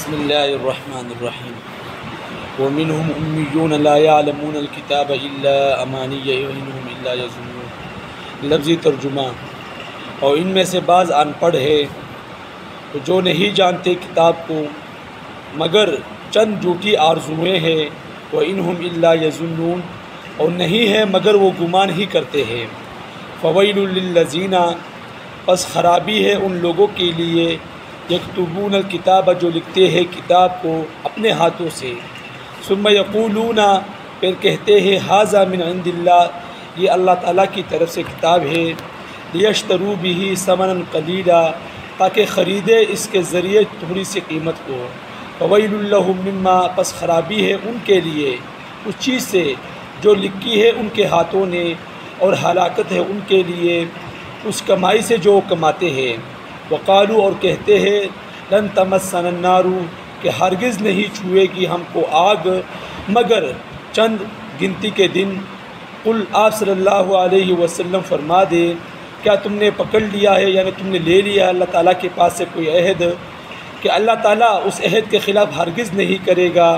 بسم اللہ الرحمن الرحیم ومنهم امیون لا يعلمون الکتاب الا امانی وانهم الا یظنون۔ لفظی ترجمہ، اور ان میں سے بعض ان پڑھ ہے جو نہیں جانتے کتاب کو مگر چند جھوٹی آرزوئیں ہیں، وانهم الا یظنون، اور نہیں ہے مگر وہ گمان ہی کرتے ہیں۔ فویل للذین، پس خرابی ہے ان لوگوں کے لیے، یکتبون الکتاب، جو لکھتے ہیں کتاب کو اپنے ہاتھوں سے، ثم یقولون، پھر کہتے ہیں ھذا من عند اللہ، یہ اللہ تعالیٰ کی طرف سے کتاب ہے، لیشتروا بہ ثمنا قلیلا، تاکہ خریدے اس کے ذریعے تھوڑی سی قیمت کو۔ فویل لہم مما، پس خرابی ہے ان کے لیے اس چیز سے جو لکھی ہے ان کے ہاتھوں نے، اور ہلاکت ہے ان کے لیے اس کمائی سے جو کماتے ہیں۔ وقالو، اور کہتے ہیں لن تمسنا النار، کہ ہرگز نہیں چھوئے گی ہم کو آگ مگر چند گنتی کے دن۔ قل، آپ صلی اللہ علیہ وسلم فرما دے، کیا تم نے پکڑ لیا ہے، یعنی تم نے لے لیا اللہ تعالیٰ کے پاس سے کوئی عہد کہ اللہ تعالیٰ اس عہد کے خلاف ہرگز نہیں کرے گا،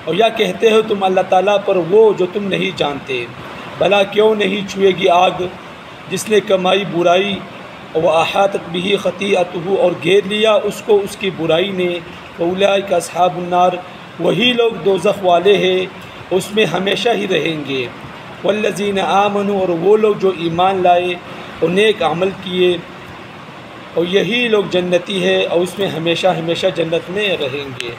اور یا کہتے ہو تم اللہ تعالیٰ پر وہ جو تم نہیں جانتے۔ بھلا کیوں نہیں چھوئے گی آگ جس نے کمائی برائی، وَأَحَاطَتْ بِهِ خَطِيئَتُهُ، اور گھیر لیا اس کو اس کی برائی نے، فَأُولَٰئِكَ أَصْحَابُ النَّارِ، وہی لوگ دوزخ والے ہیں، اس میں ہمیشہ ہی رہیں گے۔ وَالَّذِينَ آمَنُوا، اور وہ لوگ جو ایمان لائے اور نیک عمل کیے، اور یہی لوگ جنتی ہے اور اس میں ہمیشہ ہمیشہ جنت میں رہیں گے۔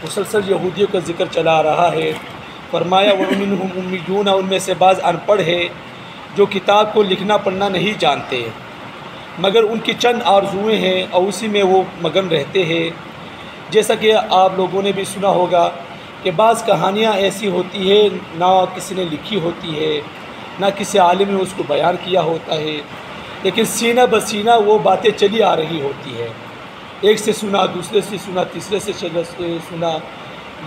مسلسل یہودیوں کا ذکر چلا رہا ہے۔ فرمایا وَمِنْهُمْ أُمِّيُّونَ، ان میں سے بعض ان پڑھ ہے جو کتاب کو لکھنا پڑھنا نہیں جانتے مگر ان کی چند آرزوئیں ہیں اور اسی میں وہ مگن رہتے ہیں۔ جیسا کہ آپ لوگوں نے بھی سنا ہوگا کہ بعض کہانیاں ایسی ہوتی ہیں نہ کسی نے لکھی ہوتی ہے نہ کسی عالم نے اس کو بیان کیا ہوتا ہے، لیکن سینہ بسینہ وہ باتیں چلی آ رہی ہوتی ہے، ایک سے سنا، دوسرے سے سنا، تیسرے سے سنا،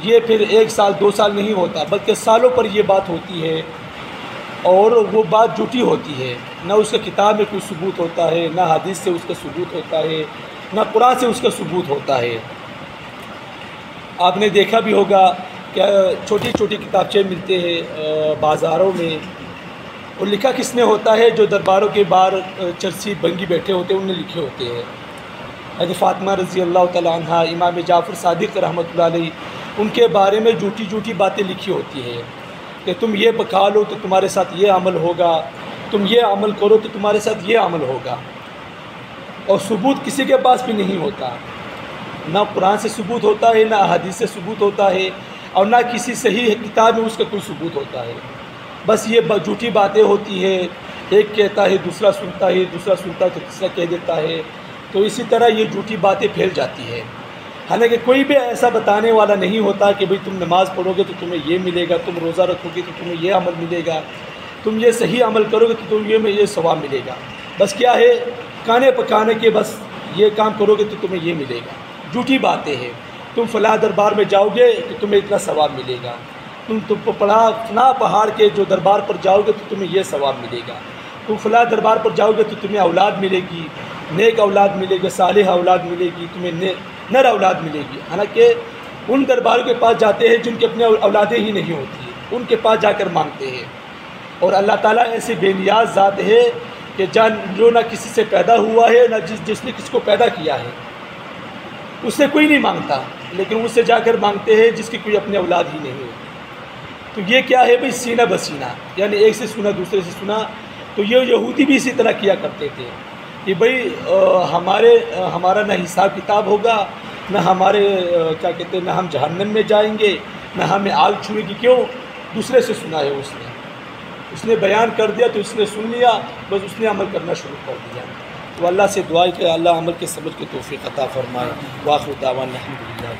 یہ پھر 1 سال 2 سال نہیں ہوتا بلکہ سالوں پر یہ بات ہوتی ہے، اور وہ بات جھوٹی ہوتی ہے، نہ اس کے کتاب میں کوئی ثبوت ہوتا ہے، نہ حدیث سے اس کا ثبوت ہوتا ہے، نہ قرآن سے اس کا ثبوت ہوتا ہے۔ آپ نے دیکھا بھی ہوگا کہ چھوٹی چھوٹی کتابچے ملتے ہیں بازاروں میں، اور لکھا کس نے ہوتا ہے؟ جو درباروں کے باہر چرسی بنگی بیٹھے ہوتے ہیں ان نے لکھے ہوتے ہیں۔ حضرت فاطمہ رضی اللہ تعالیٰ عنہ، امام جعفر صادق رحمۃ اللہ علیہ، ان کے بارے میں جھوٹی جھوٹی باتیں لکھی ہوتی ہیں کہ تم یہ پکا لو تو تمہارے ساتھ یہ عمل ہوگا، تم یہ عمل کرو تو تمہارے ساتھ یہ عمل ہوگا، اور ثبوت کسی کے پاس بھی نہیں ہوتا، نہ قرآن سے ثبوت ہوتا ہے، نہ حدیث سے ثبوت ہوتا ہے، اور نہ کسی صحیح کتاب میں اس کا کوئی ثبوت ہوتا ہے۔ بس یہ جھوٹی باتیں ہوتی ہیں، ایک کہتا ہے دوسرا سنتا ہے، دوسرا سنتا ہے تو تیسرا کہہ دیتا ہے، تو اسی طرح یہ جھوٹی باتیں پھیل جاتی ہے۔ حالانکہ کوئی بھی ایسا بتانے والا نہیں ہوتا کہ بھئی تم نماز پڑھو گے تو تمہیں یہ ملے گا، تم روزہ رکھو گے تو تمہیں یہ عمل ملے گا، تم یہ صحیح عمل کرو گے تو تمہیں یہ ثواب ملے گا۔ بس کیا ہے، کھانے پکانے کے بس یہ کام کرو گے تو تمہیں یہ ملے گا۔ جھوٹی باتیں ہیں، تم فلاں دربار میں جاؤ گے تو تمہیں اتنا ثواب ملے گا، تم فلاں پہاڑ کے جو دربار پر جاؤ گے تو تمہیں یہ ثواب ملے گا، تم فلاں دربار پر جاؤ گے تو تمہیں اولاد ملے گی، نیک اولاد ملے گی، صالح اولاد ملے گی، تمہیں نر اولاد ملے گی۔ حالانکہ ان درباروں کے پاس جاتے ہیں جن کے اپنے اولادیں ہی نہیں ہوتی، ان کے پاس جا کر مانگتے ہیں، اور اللہ تعالیٰ ایسی بے نیاز ذات ہے کہ جو نہ کسی سے پیدا ہوا ہے نہ جس نے کس کو پیدا کیا ہے، اس سے کوئی نہیں مانگتا، لیکن اس سے جا کر مانگتے ہیں جس کی کوئی اپنے اولاد ہی نہیں ہوتی۔ تو یہ کیا ہے بھئی، سینہ بسینہ، یعنی ایک سے سنا دوسرے سے سنا۔ تو یہ یہودی بھی اسی طرح کیا کرتے تھے کہ بھئی ہمارا نہ حساب کتاب ہوگا، نہ ہمارے کیا کہتے ہیں، نہ ہم جہنم میں جائیں گے، نہ ہمیں آگ چھوئے گی۔ کیوں؟ دوسرے سے سنا ہے، اس نے بیان کر دیا تو اس نے سن لیا، بس اس نے عمل کرنا شروع کر دیا۔ تو اللہ سے دعا ہے کہ اللہ عمل کے سمجھ کے توفیق عطا فرمائے۔ وآخر دعوانا الحمدللہ۔